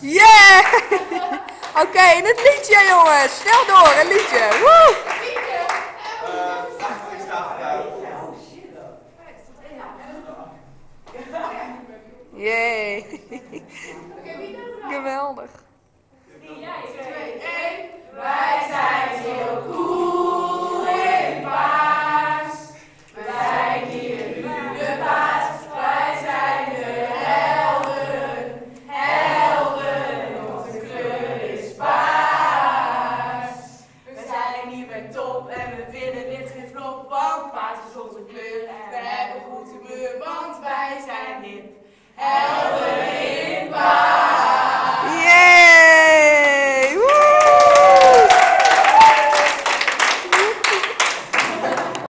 Yeah! Oké, en het liedje jongens. Snel door, een liedje. Woe! Yay! Geweldig.